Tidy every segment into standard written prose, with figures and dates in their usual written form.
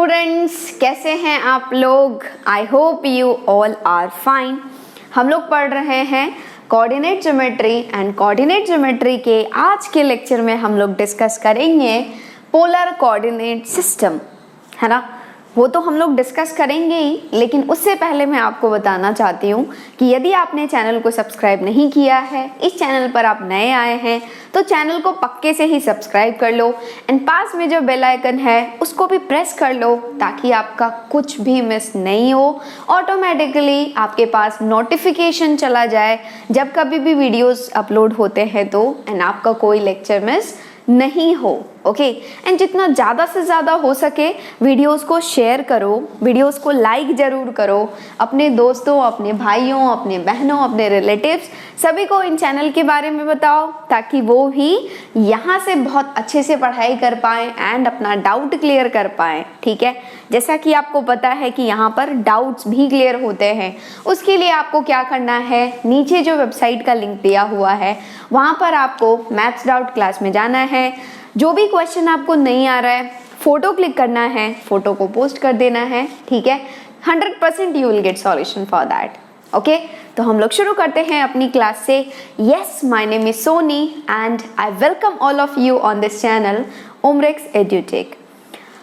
Students, कैसे हैं आप लोग? I hope you all are fine. हम लोग पढ़ रहे हैं coordinate geometry and coordinate geometry के आज के लेक्चर में हम लोग डिस्कस करेंगे पोलर कोऑर्डिनेट सिस्टम, है ना। वो तो हम लोग डिस्कस करेंगे ही, लेकिन उससे पहले मैं आपको बताना चाहती हूँ कि यदि आपने चैनल को सब्सक्राइब नहीं किया है, इस चैनल पर आप नए आए हैं, तो चैनल को पक्के से ही सब्सक्राइब कर लो एंड पास में जो बेल आइकन है उसको भी प्रेस कर लो ताकि आपका कुछ भी मिस नहीं हो। ऑटोमेटिकली आपके पास नोटिफिकेशन चला जाए जब कभी भी वीडियोस अपलोड होते हैं तो, एंड आपका कोई लेक्चर मिस नहीं हो। ओके एंड जितना ज़्यादा से ज़्यादा हो सके वीडियोस को शेयर करो, वीडियोस को लाइक ज़रूर करो, अपने दोस्तों, अपने भाइयों, अपने बहनों, अपने रिलेटिव्स सभी को इन चैनल के बारे में बताओ ताकि वो भी यहाँ से बहुत अच्छे से पढ़ाई कर पाएँ एंड अपना डाउट क्लियर कर पाएँ। ठीक है, जैसा कि आपको पता है कि यहाँ पर डाउट्स भी क्लियर होते हैं। उसके लिए आपको क्या करना है, नीचे जो वेबसाइट का लिंक दिया हुआ है वहाँ पर आपको मैथ्स डाउट क्लास में जाना है। जो भी क्वेश्चन आपको नहीं आ रहा है, फोटो क्लिक करना है, फोटो को पोस्ट कर देना है। ठीक है, 100% you will get solution for that. Okay, तो हम लोग शुरू करते हैं अपनी क्लास से। Yes, my name is Soni and I welcome all of you on this channel Umrex Edutech.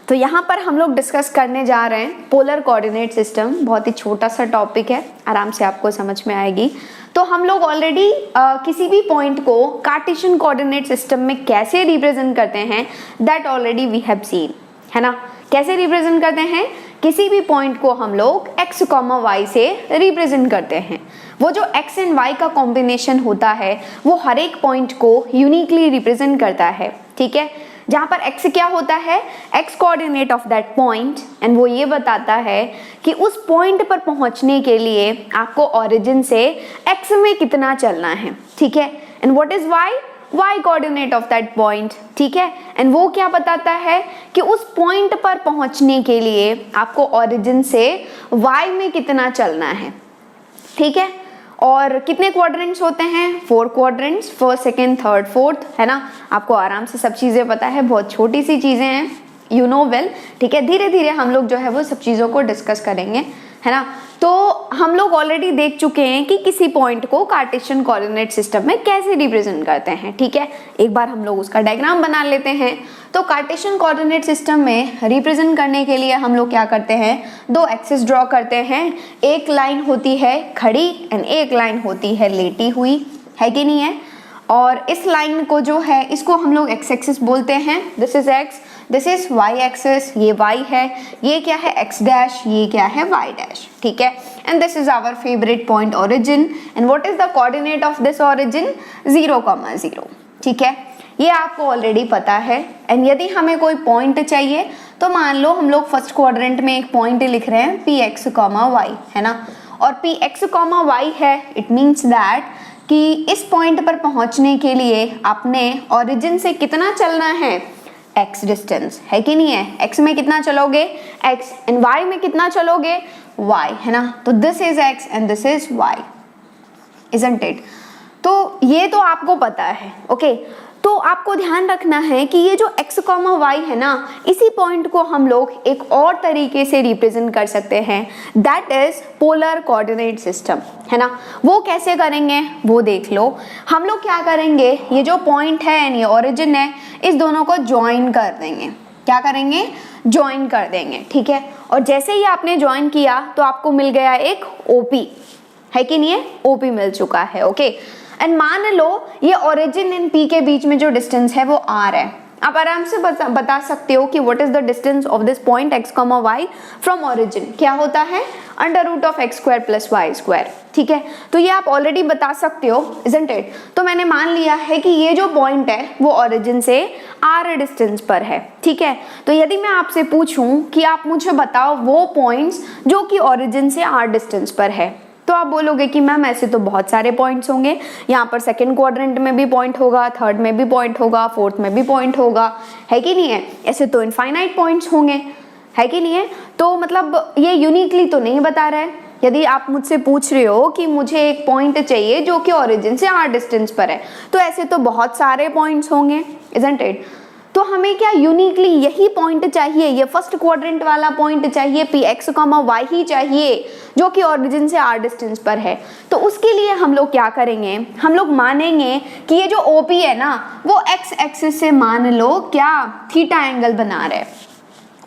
तो यहाँ पर हम लोग डिस्कस करने जा रहे हैं पोलर कोऑर्डिनेट सिस्टम। बहुत ही छोटा सा टॉपिक है, आराम से आपको समझ में आएगी। तो हम लोग ऑलरेडी किसी भी पॉइंट को कार्टेशियन कोऑर्डिनेट सिस्टम में कैसे रिप्रेजेंट करते हैं that already we have seen, है ना। कैसे रिप्रेजेंट करते हैं? किसी भी पॉइंट को हम लोग x, y से रिप्रेजेंट करते हैं। वो जो x एंड y का कॉम्बिनेशन होता है वो हर एक पॉइंट को यूनिकली रिप्रेजेंट करता है। ठीक है, जहाँ पर x क्या होता है, x coordinate of that point, and वो ये बताता है कि उस पॉइंट पर पहुँचने के लिए आपको ओरिजिन से x में कितना चलना है। ठीक है, and what is y coordinate of that point. ठीक है, एंड वो क्या बताता है कि उस पॉइंट पर पहुँचने के लिए आपको ओरिजिन से y में कितना चलना है। ठीक है, और कितने क्वाड्रेंट्स होते हैं? 4 quadrants, first, second, third, fourth, है ना। आपको आराम से सब चीज़ें पता है, बहुत छोटी सी चीज़ें हैं, यू नो वेल। ठीक है, धीरे धीरे हम लोग जो है वो सब चीज़ों को डिस्कस करेंगे, है ना। तो हम लोग ऑलरेडी देख चुके हैं कि किसी पॉइंट को कार्टेशियन कोऑर्डिनेट सिस्टम में कैसे रिप्रेजेंट करते हैं। ठीक है, एक बार हम लोग उसका डायग्राम बना लेते हैं। तो कार्टेशियन कोऑर्डिनेट सिस्टम में रिप्रेजेंट करने के लिए हम लोग क्या करते हैं, 2 एक्सिस ड्रॉ करते हैं। एक लाइन होती है खड़ी एंड एक लाइन होती है लेटी हुई, है कि नहीं है। और इस लाइन को जो है इसको हम लोग एक्स एक्सिस बोलते हैं। This is X, this is Y axis, ये वाई है, ये क्या है एक्स डैश, ये क्या है वाई डैश। ठीक है, and this is our favourite point origin, and what is the coordinate of this origin? 0,0। ठीक है, ये आपको ऑलरेडी पता है। एंड यदि हमें कोई पॉइंट चाहिए तो मान लो हम लोग फर्स्ट क्वाड्रेंट में एक पॉइंट लिख रहे हैं px, y, है ना। और px, y है, इट मीन्स दैट कि इस पॉइंट पर पहुंचने के लिए आपने ओरिजिन से कितना चलना है? x डिस्टेंस, है कि नहीं है। x में कितना चलोगे? x, एंड y में कितना चलोगे? y, है ना। तो this is x and this is y, isn't it. तो ये तो आपको पता है। ओके, तो आपको ध्यान रखना है कि ये जो x, y है ना, इसी पॉइंट को हम लोग एक और तरीके से रिप्रेजेंट कर सकते हैं, that is polar coordinate system, है ना। वो कैसे करेंगे वो देख लो। हम लोग क्या करेंगे, ये जो पॉइंट है एंड ये ओरिजिन है, इस दोनों को ज्वाइन कर देंगे। क्या करेंगे? ज्वाइन कर देंगे। ठीक है, और जैसे ही आपने ज्वाइन किया तो आपको मिल गया एक OP, है कि नहीं है। OP मिल चुका है। ओके, एंड मान लो ये ओरिजिन एंड P के बीच में जो डिस्टेंस है वो R है। आप आराम से बता सकते हो कि what is the distance of this point x, y from origin. क्या होता है? √(x² + y²। ठीक है, तो ये आप ऑलरेडी बता सकते हो, इजंट इट। तो मैंने मान लिया है कि ये जो पॉइंट है वो ओरिजिन से R डिस्टेंस पर है। ठीक है, तो यदि मैं आपसे पूछूं कि आप मुझे बताओ वो पॉइंट्स जो कि ओरिजिन से R डिस्टेंस पर है, तो आप बोलोगे कि मैम ऐसे तो बहुत सारे पॉइंट्स होंगे। यहाँ पर सेकंड क्वाड्रेंट में भी पॉइंट होगा, थर्ड में भी पॉइंट होगा, फोर्थ में भी पॉइंट होगा, है कि नहीं है। ऐसे तो इनफाइनाइट पॉइंट्स होंगे, है कि नहीं है। तो मतलब ये यूनिकली तो नहीं बता रहा है। यदि आप मुझसे पूछ रहे हो कि मुझे एक पॉइंट चाहिए जो कि ओरिजिन से R डिस्टेंस पर है, तो ऐसे तो बहुत सारे पॉइंट्स होंगे, इजंट इट। तो हमें क्या यूनिकली यही पॉइंट चाहिए, ये फर्स्ट क्वाड्रेंट वाला पॉइंट चाहिए, P x comma why he चाहिए जो कि ओरिजिन से आर डिस्टेंस पर है। तो उसके लिए हम लोग क्या करेंगे, हम लोग मानेंगे कि ये जो ओपी है ना वो एक्स एक्सिस से मान लो क्या थीटा एंगल बना रहे।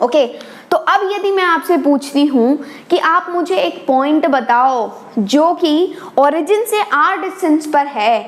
ओके तो अब यदि मैं आपसे पूछती हूँ कि आप मुझे एक पॉइंट बताओ जो कि ओरिजिन से आर डिस्टेंस पर है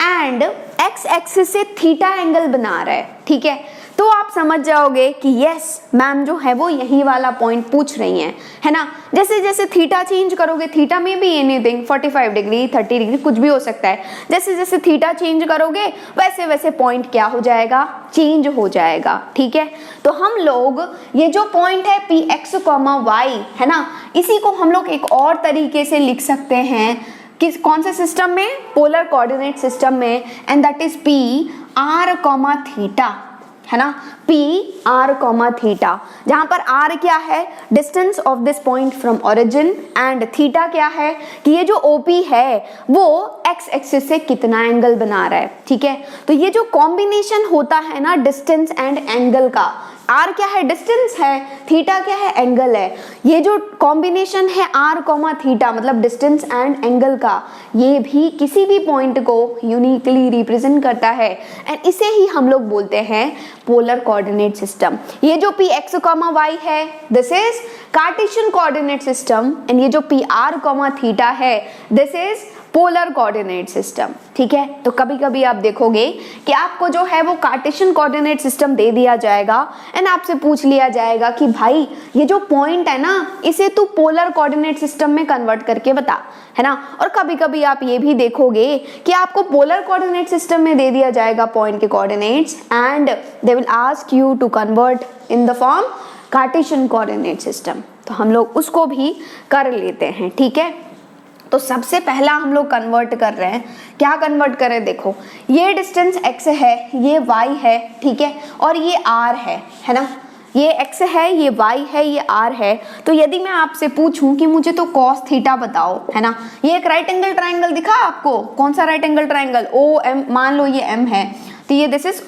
एंड एक्स एक्सिस से थीटा एंगल बना रहा है, ठीक है, तो आप समझ जाओगे कि यस मैम जो है वो यही वाला पॉइंट पूछ रही हैं, है ना। जैसे जैसे थीटा चेंज करोगे, थीटा में भी एनीथिंग 45 डिग्री 30 डिग्री कुछ भी हो सकता है, जैसे जैसे थीटा चेंज करोगे वैसे वैसे पॉइंट क्या हो जाएगा, चेंज हो जाएगा, ठीक है। तो हम लोग ये जो पॉइंट है पी एक्स कॉमा वाई है ना, इसी को हम लोग एक और तरीके से लिख सकते हैं किस कौन से सिस्टम में, पोलर कोऑर्डिनेट सिस्टम में, and that is P R comma theta, है ना, पी आर कॉमा थीटा, जहां पर आर क्या है, distance of this point from origin, and theta क्या है कि ये जो ओपी है वो एक्स एक्सिस से कितना एंगल बना रहा है, ठीक है। तो ये जो कॉम्बिनेशन होता है ना डिस्टेंस एंड एंगल का, आर क्या है, डिस्टेंस है, थीटा क्या है, एंगल है, ये जो कॉम्बिनेशन है आर कॉमा थीटा मतलब डिस्टेंस एंड एंगल का, ये भी किसी भी पॉइंट को यूनिकली रिप्रेजेंट करता है एंड इसे ही हम लोग बोलते हैं पोलर कोऑर्डिनेट सिस्टम। ये जो पी एक्स कॉमा वाई है this is Cartesian coordinate system and ये जो पी आर कॉमा थीटा है this is polar coordinate system, ठीक है। तो कभी कभी आप देखोगे कि आपको जो है वो कार्टेशियन कोऑर्डिनेट सिस्टम दे दिया जाएगा एंड आपसे पूछ लिया जाएगा कि भाई ये जो पॉइंट है ना इसे तू पोलर कोऑर्डिनेट सिस्टम में कन्वर्ट करके बता, है ना। और कभी कभी आप ये भी देखोगे कि आपको पोलर कोऑर्डिनेट सिस्टम में दे दिया जाएगा पॉइंट के coordinates and they will ask you to convert in the form Cartesian coordinate system. तो हम लोग उसको भी कर लेते हैं, ठीक है। तो सबसे पहला हम लोग कन्वर्ट कर रहे हैं, क्या कन्वर्ट करें, देखो ये डिस्टेंस x है, ये y है, ठीक है, और ये r है ना, ये x है, ये y है, ये r है। तो यदि मैं आपसे पूछूं कि मुझे तो cos थीटा बताओ, है ना, ये एक राइट एंगल ट्राइंगल दिखा आपको, कौन सा राइट एंगल ट्राइंगल, OM, मान लो ये M है तो ये दिस इज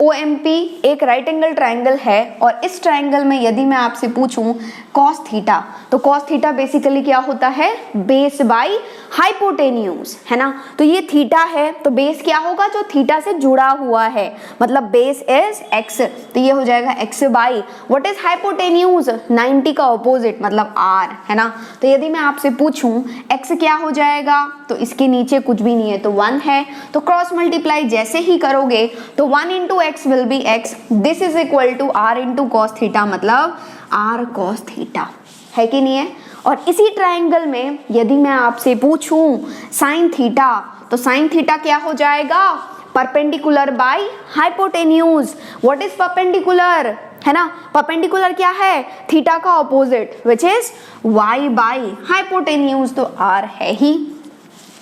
OMP एक राइट एंगल ट्राइंगल है और इस ट्राइंगल में यदि मैं आपसे पूछूं cos थीटा, तो cos थीटा बेसिकली क्या होता है, बेस बाई हाइपोटेन्यूज, है ना। तो ये थीटा है तो बेस क्या होगा, जो थीटा से जुड़ा हुआ है, मतलब बेस इज x, तो ये हो जाएगा x by what is hypotenuse 90 का ऑपोजिट मतलब r, है ना। तो यदि मैं आपसे पूछूं x क्या हो जाएगा, तो इसके नीचे कुछ भी नहीं है तो 1 है, तो क्रॉस मल्टीप्लाई जैसे ही करोगे तो 1 into X will be x, this is equal to r into cos theta मतलब r cos थीटा, है कि नहीं है। और इसी ट्राइंगल में यदि मैं आपसे पूछूं साइन थीटा, तो साइन थीटा क्या हो जाएगा, perpendicular by hypotenuse, what is perpendicular, है ना, परपेंडिकुलर क्या है, थीटा का opposite which is y by hypotenuse, तो r है ही,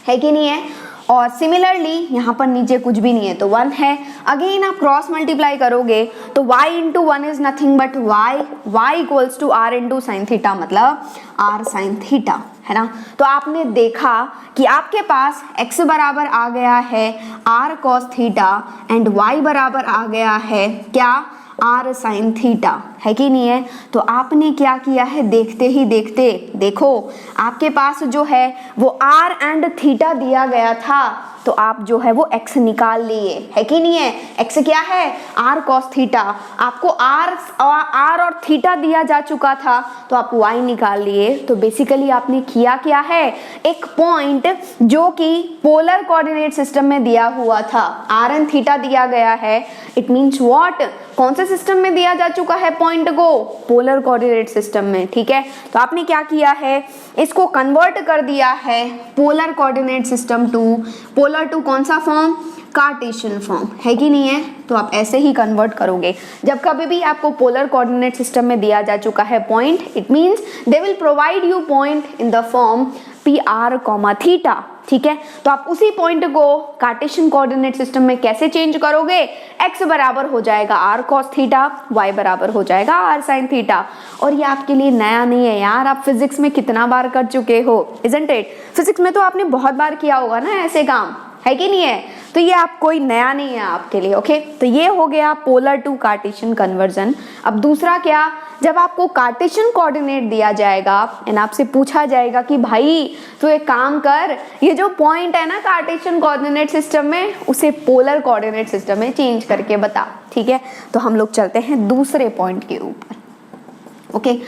है कि नहीं है। और सिमिलरली यहाँ पर नीचे कुछ भी नहीं है तो 1 है, अगेन आप क्रॉस मल्टीप्लाई करोगे तो y into 1 is nothing but y equals to r into sine theta मतलब r साइन थीटा, है ना। तो आपने देखा कि आपके पास x बराबर आ गया है r cos theta and y बराबर आ गया है क्या, r साइन थीटा, है कि नहीं है। तो आपने क्या किया है, देखते ही देखते देखो आपके पास जो है वो r एंड थीटा दिया गया था तो आप जो है वो x निकाल लिए, है कि नहीं है। x क्या है, r cos थीटा, आपको r और थीटा दिया जा चुका था तो आप y निकाल लिए। तो बेसिकली आपने किया क्या है, एक पॉइंट जो कि पोलर कोऑर्डिनेट सिस्टम में दिया हुआ था, r एंड थीटा दिया गया है, इट मींस व्हाट, कौन से सिस्टम में दिया जा चुका है पॉइंट को, पोलर कोऑर्डिनेट सिस्टम में, ठीक है। तो आपने क्या किया है, इसको कन्वर्ट कर दिया है polar coordinate system to polar to कौन सा फॉर्म, कार्टेशियन फॉर्म, है कि नहीं है। तो आप ऐसे ही कन्वर्ट करोगे, जब कभी भी आपको पोलर कोऑर्डिनेट सिस्टम में दिया जा चुका है point, it means they will provide you point in the form P R comma theta, ठीक है। तो आप उसी पॉइंट को कार्टेशियन कोऑर्डिनेट सिस्टम में कैसे चेंज करोगे, x बराबर हो जाएगा r cos थीटा, y बराबर हो जाएगा r sin थीटा। और ये आपके लिए नया नहीं है यार, आप फिजिक्स में कितना बार कर चुके हो, इजंट इट। फिजिक्स में तो आपने बहुत बार किया होगा ना ऐसे काम, है कि नहीं है? तो ये आप कोई नया नहीं है आपके लिए। ओके, तो ये हो गया पोलर टू कार्टेशियन कन्वर्जन। अब दूसरा क्या, जब आपको कार्टेशियन कोऑर्डिनेट दिया जाएगा एंड आपसे पूछा जाएगा कि भाई तो एक काम कर, ये जो पॉइंट है ना कार्टेशियन कोऑर्डिनेट सिस्टम में, उसे पोलर कोऑर्डिनेट सिस्टम में चेंज करके बता। ठीक है, तो हम लोग चलते हैं दूसरे पॉइंट के ऊपर। ओके,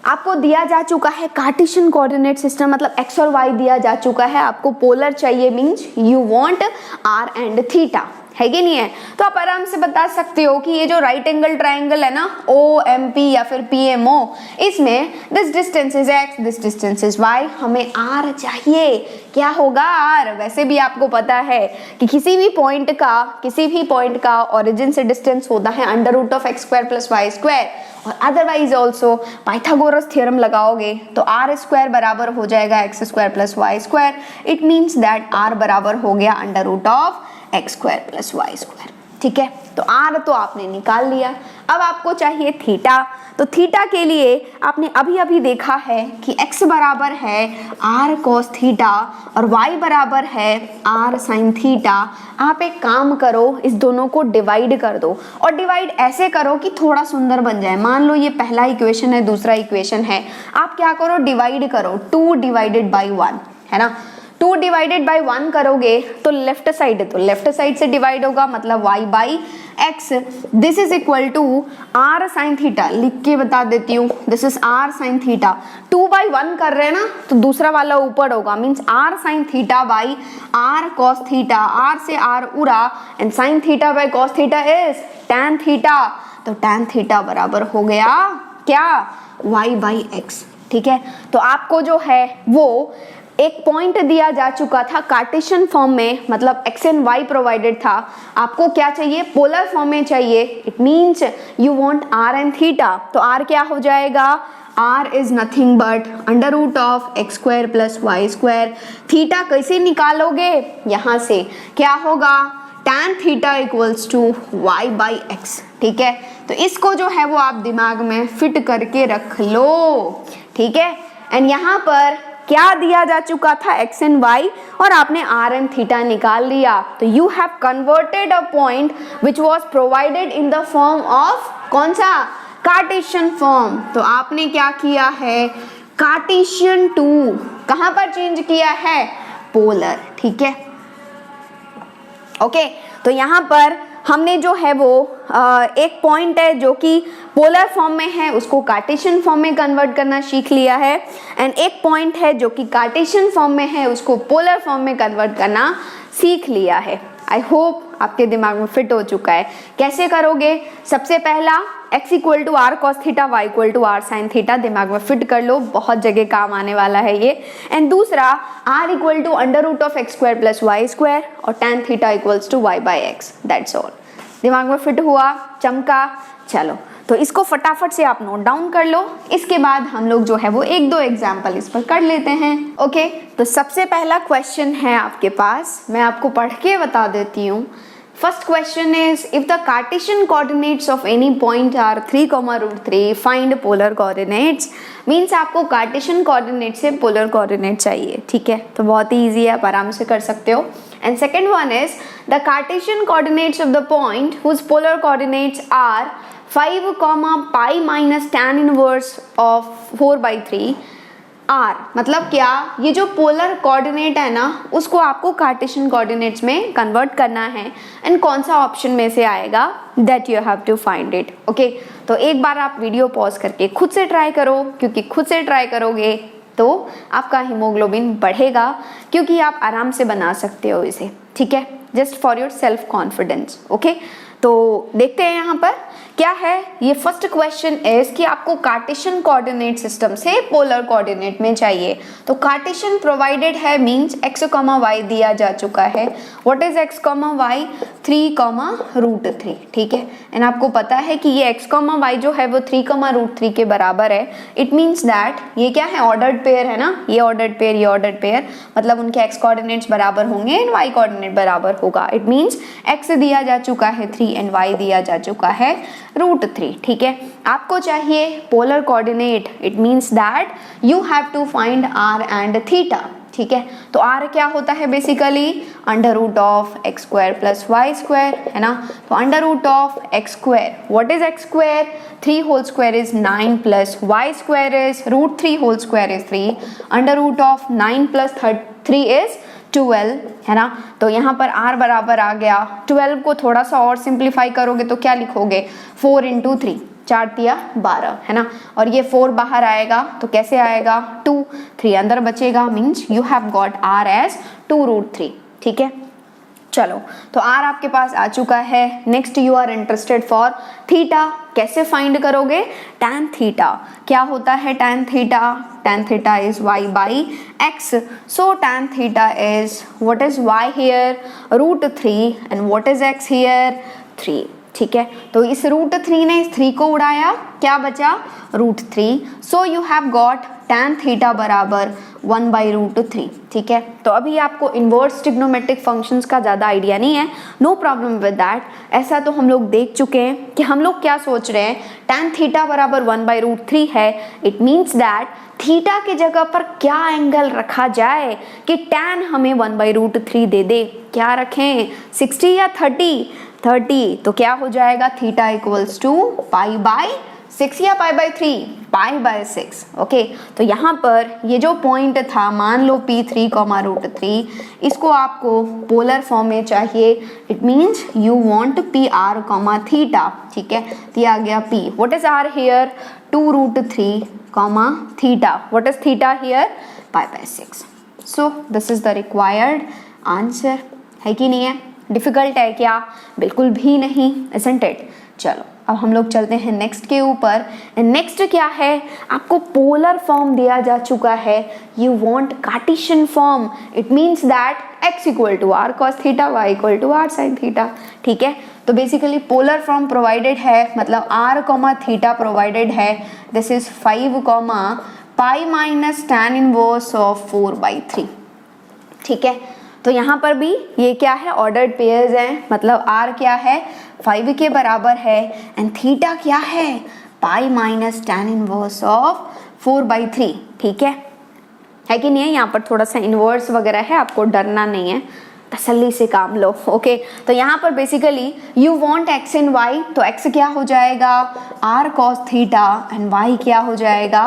आपको दिया जा चुका है कार्टेशियन कोऑर्डिनेट सिस्टम, मतलब एक्स और वाई दिया जा चुका है, आपको पोलर चाहिए, means you want R and theta, है कि नहीं है? तो आप आराम से बता सकते हो कि ये जो राइट एंगल ट्राइंगल है ना ओ एम पी या फिर पी एम ओ, इसमें this distance is X, this distance is Y, हमें आर चाहिए। क्या होगा आर? वैसे भी आपको पता है कि किसी भी पॉइंट का ओरिजिन से डिस्टेंस होता है under root of X square plus Y square, और अदरवाइज ऑल्सो पाइथागोरस थ्योरम लगाओगे तो आर स्क्वायर बराबर हो जाएगा X square plus Y square. It means that R बराबर हो गया under root of X square plus Y square. ठीक है, तो आर तो आपने निकाल लिया। अब आपको चाहिए थीटा, तो थीटा के लिए आपने अभी अभी देखा है कि x बराबर है आर कॉस थीटा और y बराबर है आर साइन थीटा। आप एक काम करो, इस दोनों को डिवाइड कर दो, और डिवाइड ऐसे करो कि थोड़ा सुंदर बन जाए। मान लो ये पहला इक्वेशन है, दूसरा इक्वेशन है, आप क्या करो डिवाइड करो, 2 डिवाइडेड बाई 1, है ना। 2 डिवाइडेड बाई 1 करोगे तो लेफ्ट साइड से डिवाइड होगा, मतलब y by X. This is equal to R sine theta, लिख के बता देती हूँ, this is R sine theta. 2 by 1 कर रहे हैं ना, तो दूसरा वाला ऊपर होगा, means R sine theta by R cos theta, R से आर उड़ा, and sine theta by cos theta is tan theta. तो टैन थीटा बराबर हो गया क्या, y बाई एक्स। ठीक है, तो आपको जो है वो एक पॉइंट दिया जा चुका था कार्टेशियन फॉर्म में, मतलब एक्स एंड वाई प्रोवाइडेड था, आपको क्या चाहिए, पोलर फॉर्म में चाहिए। It means you want R and theta, तो आर क्या हो जाएगा, R is nothing but under root of X square plus Y square. Theta कैसे निकालोगे, यहाँ से क्या होगा, tan theta equals to y by X. ठीक है, तो इसको जो है वो आप दिमाग में फिट करके रख लो। ठीक है, एंड यहाँ पर क्या दिया जा चुका था, एक्स एंड वाई, और आपने आर एंड थीटा निकाल लिया। तो you have converted a point which was provided in the form of कौन सा, कार्टेशियन फॉर्म। तो आपने क्या किया है, कार्टेशियन टू कहां पर चेंज किया है, पोलर। ठीक है, ओके, तो यहाँ पर हमने जो है वो एक पॉइंट है जो कि पोलर फॉर्म में है, उसको कार्टेशियन फॉर्म में कन्वर्ट करना सीख लिया है, एंड एक पॉइंट है जो कि कार्टेशियन फॉर्म में है, उसको पोलर फॉर्म में कन्वर्ट करना सीख लिया है। आई होप आपके दिमाग में फिट हो चुका है। कैसे करोगे, सबसे पहला x equal to R cos theta, y equal to R sine theta, दिमाग में फिट कर लो, बहुत जगह काम आने वाला है ये। एंड दूसरा r equal to under root of X square plus Y square, और tan theta equals to y by X. That's all. दिमाग में फिट हुआ, चमका। चलो, तो इसको फटाफट से आप नोट डाउन कर लो, इसके बाद हम लोग जो है वो 1-2 एग्जाम्पल इस पर कर लेते हैं। ओके, तो सबसे पहला क्वेश्चन है आपके पास, मैं आपको पढ़ के बता देती हूँ। First question is, if the Cartesian coordinates of any point are 3,√3, find polar coordinates। Means आपको कार्टेशियन कोऑर्डिनेट से पोलर कोऑर्डिनेट चाहिए। ठीक है, तो बहुत ही ईजी है, आप आराम से कर सकते हो। And second one is the Cartesian coordinates of the point whose polar coordinates are 5, pi minus tan inverse of 4/3 are. मतलब क्या, ये जो पोलर कोऑर्डिनेट है ना, उसको आपको कार्टेशियन कोऑर्डिनेट्स में कन्वर्ट करना है, एंड कौन सा ऑप्शन में से आएगा, that you have to find it. Okay, तो एक बार आप वीडियो पॉज करके खुद से ट्राई करो, क्योंकि खुद से ट्राई करोगे तो आपका हीमोग्लोबिन बढ़ेगा, क्योंकि आप आराम से बना सकते हो इसे। ठीक है, just for your self confidence. Okay, तो देखते हैं यहाँ पर क्या है। ये फर्स्ट क्वेश्चन इज कि आपको कार्टेशियन कोऑर्डिनेट सिस्टम से पोलर कोऑर्डिनेट में चाहिए। तो कार्टेशियन प्रोवाइडेड है, मींस x, y दिया जा चुका है। What is x, y, 3,√3। ठीक है, एंड आपको पता है कि ये x, y जो है वो 3,√3 के बराबर है। इट मीन्स दैट ये क्या है, ऑर्डर्ड पेयर है ना, ये ऑर्डर्ड पेयर, ये ऑर्डर्ड पेयर, मतलब उनके x कोऑर्डिनेट्स बराबर होंगे एंड y कोऑर्डिनेट बराबर होगा। इट मीन्स x दिया जा चुका है 3 एंड y दिया जा चुका है √3। ठीक है, आपको चाहिए polar coordinate. It means that you have to find r and theta. ठीक है। तो r क्या होता है basically under root of X square plus Y square, है ना। तो under root of X square, what is X square, 3 whole square is 9 plus Y square is root 3 whole square is 3, under root of 9 plus 3 is 12, है ना। तो यहाँ पर r बराबर आ गया 12 को थोड़ा सा और सिंप्लीफाई करोगे तो क्या लिखोगे 4 इंटू 3, 4 तिया 12, है ना। और ये 4 बाहर आएगा तो कैसे आएगा 2, 3 अंदर बचेगा, means you have got r as 2 root 3, ठीक है। चलो तो r आपके पास आ चुका है। Next you are interested for theta, कैसे फाइंड करोगे tan थीटा, क्या होता है tan theta, tan theta is y by x, so tan theta is what is y here root 3 and what is x here 3, ठीक है। तो इस root 3 ने इस 3 को उड़ाया, क्या बचा root 3, so you have got tan theta बराबर 1 बाई रूट 3, ठीक है। तो अभी आपको इन्वर्स ट्रिग्नोमेट्रिक फंक्शंस का ज़्यादा आइडिया नहीं है, नो प्रॉब्लम विद दैट। ऐसा तो हम लोग देख चुके हैं कि हम लोग क्या सोच रहे हैं, tan थीटा बराबर 1 बाई रूट 3 है, इट मीन्स दैट थीटा के जगह पर क्या एंगल रखा जाए कि tan हमें 1 बाई रूट 3 दे दे, क्या रखें 60 या 30, तो क्या हो जाएगा theta equals to pi by 6 या pi by 3, pi by 6, okay. तो यहाँ पर ये जो पॉइंट था मान लो P3 रूट 3, इसको आपको पोलर फॉर्म में चाहिए, it means you want PR theta, ठीक है। दिया गया P, what is R here 2 root 3 theta, what is theta here pi by 6, so this is the required answer, है कि नहीं है। डिफिकल्ट है क्या, बिल्कुल भी नहीं, isn't it? चलो अब हम लोग चलते हैं नेक्स्ट के ऊपर। नेक्स्ट क्या है, आपको पोलर फॉर्म दिया जा चुका है, you want Cartesian form, it means that x equal to R cos theta, y equal to R sine theta, ठीक है। तो बेसिकली पोलर फॉर्म प्रोवाइडेड है, मतलब r कॉमा थीटा प्रोवाइडेड है, this is 5 comma pi minus tan inverse of 4/3, ठीक है। तो यहाँ पर भी ये क्या है ऑर्डर्ड पेयर्स हैं, मतलब r क्या है 5 के बराबर है एंड थीटा क्या है पाई माइनस tan इनवर्स ऑफ 4/3, ठीक है कि नहीं है। यहाँ पर थोड़ा सा इनवर्स वगैरह है, आपको डरना नहीं है, तसल्ली से काम लो, ओके। तो यहाँ पर basically you want x and y, तो x क्या हो जाएगा r cos theta and y क्या हो जाएगा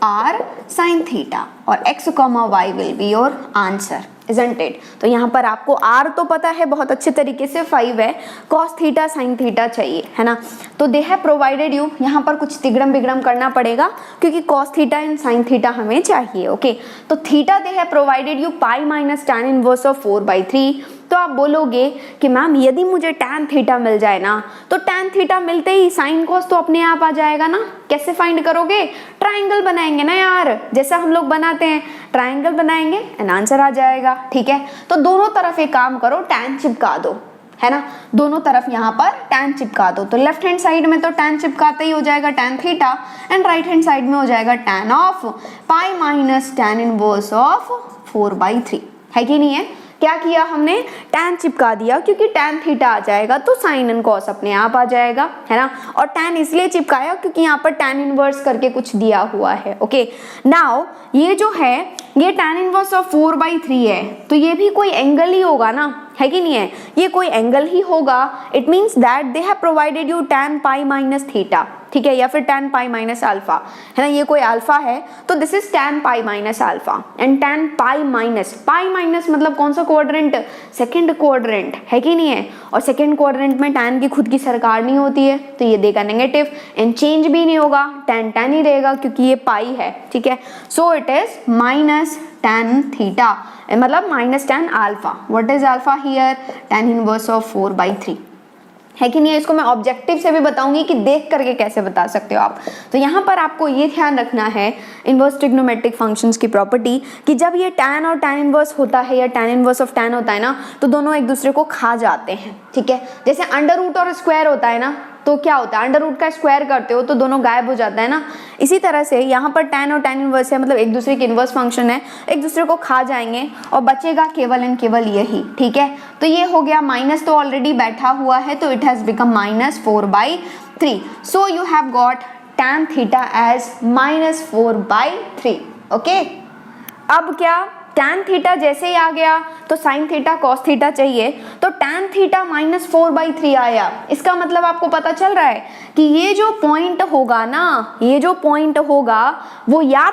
r sin थीटा, और x comma y will be your answer, isn't it? तो यहाँ पर आपको r तो पता है बहुत अच्छे तरीके से 5 है, cos थीटा sin थीटा चाहिए, है ना। तो दे हैव प्रोवाइडेड यू, यहाँ पर कुछ तिगड़म बिगड़म करना पड़ेगा क्योंकि cos theta and sin theta हमें चाहिए, ओके। तो theta they have provided you pi minus tan inverse of 4/3। तो आप बोलोगे कि मैम यदि मुझे tan थीटा मिल जाए ना, तो tan थीटा मिलते ही sin cos तो अपने आप आ जाएगा ना, कैसे फाइंड करोगे, ट्राइंगल बनाएंगे ना यार, जैसा हम लोग बनाते हैं ट्राइंगल बनाएंगे एंड आंसर आ जाएगा, ठीक है। तो दोनों तरफ एक काम करो tan चिपका दो, है ना, दोनों तरफ यहाँ पर tan चिपका दो। तो लेफ्ट हैंड साइड में तो tan चिपकाते ही हो जाएगा tan theta and right hand side में हो जाएगा tan of pi minus tan inverse of 4/3, है कि नहीं है। क्या किया हमने tan चिपका दिया क्योंकि tan थीटा आ जाएगा तो साइन एंड कॉस अपने आप आ जाएगा, है ना। और tan इसलिए चिपकाया क्योंकि यहाँ पर tan इनवर्स करके कुछ दिया हुआ है, ओके। नाउ ये जो है ये tan इनवर्स ऑफ 4/3 है, तो ये भी कोई एंगल ही होगा ना, है कि नहीं है, ये कोई एंगल ही होगा, it means that they have provided you tan pi minus theta, ठीक है, या फिर tan पाई माइनस अल्फा, है ना, ये कोई अल्फा है तो this is tan pi minus alpha and tan pi minus मतलब कौन सा क्वाड्रेंट, सेकंड क्वाड्रेंट, है कि नहीं है। और सेकंड क्वाड्रेंट में tan की खुद की सरकार नहीं होती है तो ये देगा नेगेटिव एंड चेंज भी नहीं होगा, tan ही रहेगा क्योंकि ये पाई है, ठीक है। So it is minus tan theta, मतलब minus tan alpha, what is alpha here tan inverse of 4/3, है कि नहीं है। इसको मैं ऑब्जेक्टिव से भी बताऊंगी कि देख करके कैसे बता सकते हो आप। तो यहाँ पर आपको ये ध्यान रखना है इनवर्स ट्रिग्नोमेट्रिक फंक्शंस की प्रॉपर्टी कि जब ये tan और tan इनवर्स होता है या tan इनवर्स ऑफ tan होता है ना, तो दोनों एक दूसरे को खा जाते हैं, ठीक है। जैसे अंडर रूट और स्क्वायर होता है ना, तो क्या होता है अंडर रूट का स्क्वायर करते हो तो दोनों गायब हो जाता है ना, इसी तरह से यहाँ पर tan और tan इनवर्स है, मतलब एक दूसरे के इनवर्स फंक्शन है, एक दूसरे को खा जाएंगे और बचेगा केवल एंड केवल यही, ठीक है। तो ये हो गया, माइनस तो ऑलरेडी बैठा हुआ है तो it has become -4/3, so you have got tan theta as -4/3, okay. अब क्या tan थीटा जैसे ही आ गया तो sin थीटा cos थीटा चाहिए, तो tan थीटा -4/3 आया। इसका मतलब आपको पता चल रहा है कि ये जो पॉइंट होगा ना, ये जो पॉइंट होगा वो या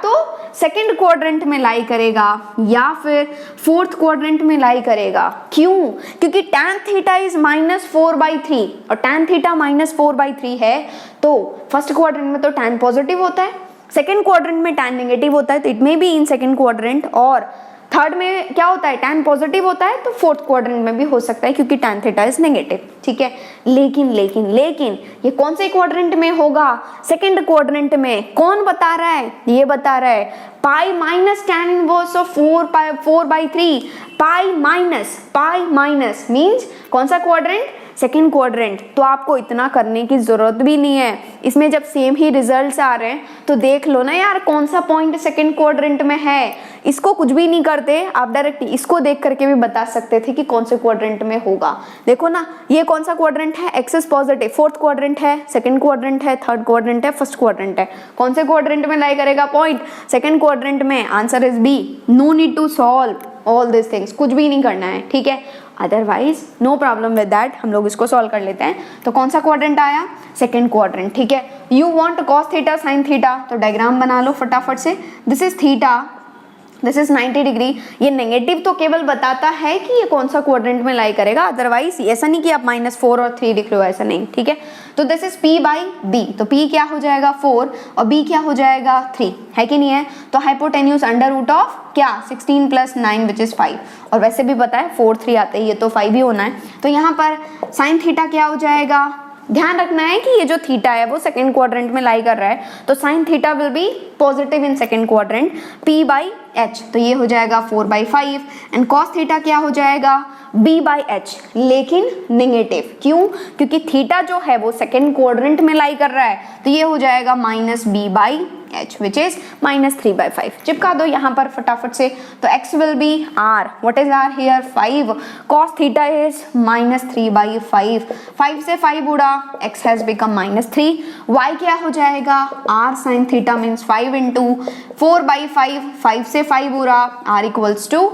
तो सेकंड क्वाड्रेंट में लाई करेगा या फिर फोर्थ क्वाड्रेंट में लाई करेगा। क्यों? क्योंकि tan थीटा इज -4/3 और tan थीटा -4/3 है तो फर्स्ट क्वाड्रेंट में तो tan पॉजिटिव होता है, सेकंड क्वाड्रेंट में tan नेगेटिव होता है, तो it may be in second quadrant, और थर्ड में क्या होता है, tan पॉजिटिव होता है, तो फोर्थ क्वाड्रेंट में भी हो सकता है क्योंकि tan थीटा इज नेगेटिव। ठीक है, लेकिन ये कौन से क्वाड्रेंट में होगा? सेकंड क्वाड्रेंट में। कौन बता रहा है? ये बता रहा है पाई minus tan inverse of 4/3, pi minus means कौन सा क्वाड्रेंट? Second quadrant. तो आपको इतना करने की जरूरत भी नहीं है, इसमें जब सेम ही रिजल्ट्स आ रहे हैं तो देख लो ना यार कौन सा पॉइंट सेकेंड क्वाड्रेंट में है। इसको कुछ भी नहीं करते, आप डायरेक्ट इसको देख करके भी बता सकते थे कि कौन से क्वाड्रेंट में होगा। देखो ना, ये कौन सा क्वाड्रेंट है? एक्सिस पॉजिटिव, फोर्थ क्वाड्रेंट है, सेकंड क्वाड्रेंट है, थर्ड क्वाड्रेंट है, फर्स्ट क्वाड्रेंट है। कौन से क्वाड्रेंट में लाई करेगा पॉइंट? सेकंड क्वाड्रेंट में। Answer is B. No need to solve all this things, कुछ भी नहीं करना है। ठीक है, otherwise no problem with that, हम लोग इसको सॉल्व कर लेते हैं। तो कौन सा क्वाड्रेंट आया? Second quadrant. ठीक है, you want cos theta sin theta, तो डायग्राम बना लो फटाफट से। This is theta, this is 90 degree. ये नेगेटिव तो केवल बताता है कि ये कौन सा क्वाड्रेंट में लाई करेगा, अदरवाइज ऐसा नहीं कि आप -4 और 3 लिख लो, ऐसा नहीं। ठीक है, तो दिस इज p/b, तो p क्या हो जाएगा 4 और b क्या हो जाएगा 3, है कि नहीं है? तो हाइपोटेन्यूज अंडर रूट ऑफ क्या 16 + 9 विच इज 5, और वैसे भी पता है 4 3 आते हैं, ये तो 5 ही होना है। तो यहाँ पर sin थीटा क्या हो जाएगा? ध्यान रखना है कि ये जो थीटा है वो सेकंड क्वाड्रेंट में लाई कर रहा है, तो sin theta will be positive in second quadrant, p/h, तो ये हो जाएगा 4/5, एंड cos थीटा क्या हो जाएगा? b/h, लेकिन नेगेटिव। क्यों? क्योंकि थीटा जो है वो सेकंड क्वाड्रेंट में लाई कर रहा है, तो ये हो जाएगा -b/h विच इज -3/5। चिपका दो यहाँ पर फटाफट से। तो x will be r, what is r here? 5, cos theta is -3/5, 5 से 5 उड़ा, x हैज बिकम -3, y क्या हो जाएगा? r sin थीटा मीन्स 5 × 4/5, 5 से 5 उड़ा, r equals to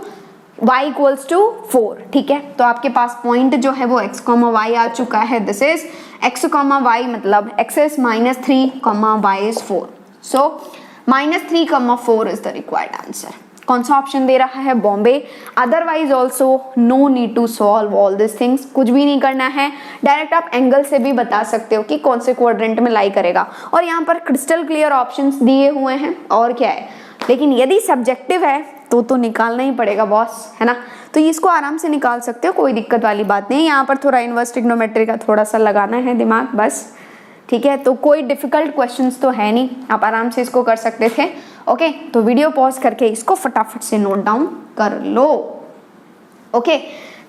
y equals to 4। ठीक है, तो आपके पास पॉइंट जो है वो x, y आ चुका है। दिस इज x, y, मतलब x is -3, y is 4, so -3, 4 is the required answer. कौन सा ऑप्शन दे रहा है? Bombay. Otherwise also no need to solve all this things, कुछ भी नहीं करना है, डायरेक्ट आप एंगल से भी बता सकते हो कि कौन से क्वाड्रेंट में लाई करेगा, और यहाँ पर क्रिस्टल क्लियर ऑप्शंस दिए हुए हैं, और क्या है। लेकिन यदि सब्जेक्टिव है तो निकालना ही पड़ेगा बॉस, है ना, तो इसको आराम से निकाल सकते हो, कोई दिक्कत वाली बात नहीं है। यहाँ पर थोड़ा इनवर्स ट्रिग्नोमेट्री का थोड़ा सा लगाना है दिमाग बस। ठीक है, तो कोई डिफिकल्ट क्वेश्चंस तो है नहीं, आप आराम से इसको कर सकते थे। ओके, तो वीडियो पॉज करके इसको फटाफट से नोट डाउन कर लो। ओके,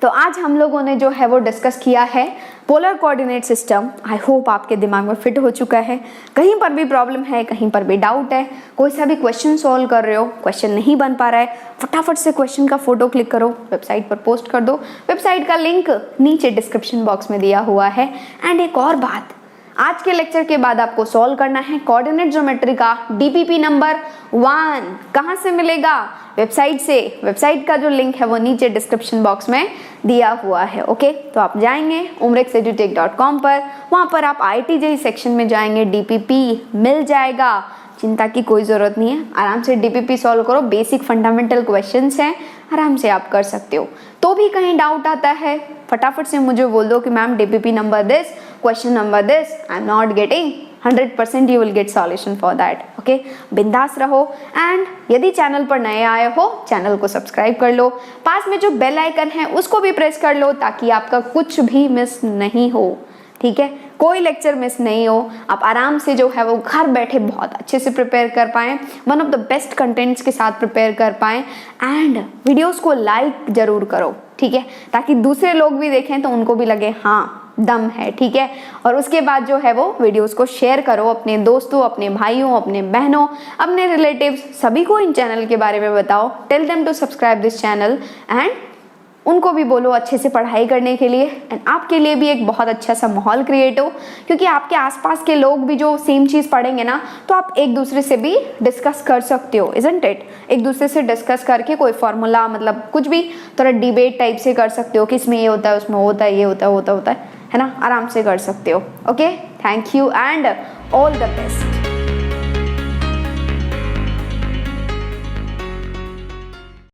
तो आज हम लोगों ने जो है वो डिस्कस किया है polar coordinate system. I hope आपके दिमाग में फिट हो चुका है। कहीं पर भी प्रॉब्लम है, कहीं पर भी डाउट है, कोई सा भी क्वेश्चन सॉल्व कर रहे हो, क्वेश्चन नहीं बन पा रहा है, फटाफट से क्वेश्चन का फोटो क्लिक करो, वेबसाइट पर पोस्ट कर दो। वेबसाइट का लिंक नीचे डिस्क्रिप्शन बॉक्स में दिया हुआ है। एंड एक और बात, आज के लेक्चर के बाद आपको सॉल्व करना है कोऑर्डिनेट ज्योमेट्री का DPP नंबर 1। कहाँ से मिलेगा? वेबसाइट से। वेबसाइट का जो लिंक है वो नीचे डिस्क्रिप्शन बॉक्स में दिया हुआ है। ओके, तो आप जाएंगे umrexedutech.com पर, वहाँ पर आप IIT सेक्शन में जाएंगे, DPP मिल जाएगा, चिंता की कोई ज़रूरत नहीं है। आराम से DPP सॉल्व करो, बेसिक फंडामेंटल क्वेश्चंस हैं, आराम से आप कर सकते हो। तो भी कहीं डाउट आता है फटाफट से मुझे बोल दो कि ma'am DPP number this, question number this, I am not getting, 100% you will get solution for that. Okay, बिंदास रहो। एंड यदि चैनल पर नए आए हो, चैनल को सब्सक्राइब कर लो, पास में जो बेल आइकन है उसको भी प्रेस कर लो ताकि आपका कुछ भी मिस नहीं हो। ठीक है, कोई लेक्चर मिस नहीं हो, आप आराम से जो है वो घर बैठे बहुत अच्छे से प्रिपेयर कर पाएँ, one of the best contents के साथ प्रिपेयर कर पाएँ। एंड वीडियोस को लाइक जरूर करो, ठीक है, ताकि दूसरे लोग भी देखें तो उनको भी लगे हाँ दम है। ठीक है, और उसके बाद जो है वो वीडियोस को शेयर करो अपने दोस्तों, अपने भाइयों, अपने बहनों, अपने रिलेटिव्स, सभी को इन चैनल के बारे में बताओ। Tell them to subscribe this channel and उनको भी बोलो अच्छे से पढ़ाई करने के लिए, एंड आपके लिए भी एक बहुत अच्छा सा माहौल क्रिएट हो, क्योंकि आपके आसपास के लोग भी जो सेम चीज़ पढ़ेंगे ना, तो आप एक दूसरे से भी डिस्कस कर सकते हो, इजंट इट। एक दूसरे से डिस्कस करके कोई फार्मूला, मतलब कुछ भी थोड़ा डिबेट टाइप से कर सकते हो कि इसमें ये होता है, उसमें होता है, ये होता है ना, आराम से कर सकते हो। Okay, thank you and all the best.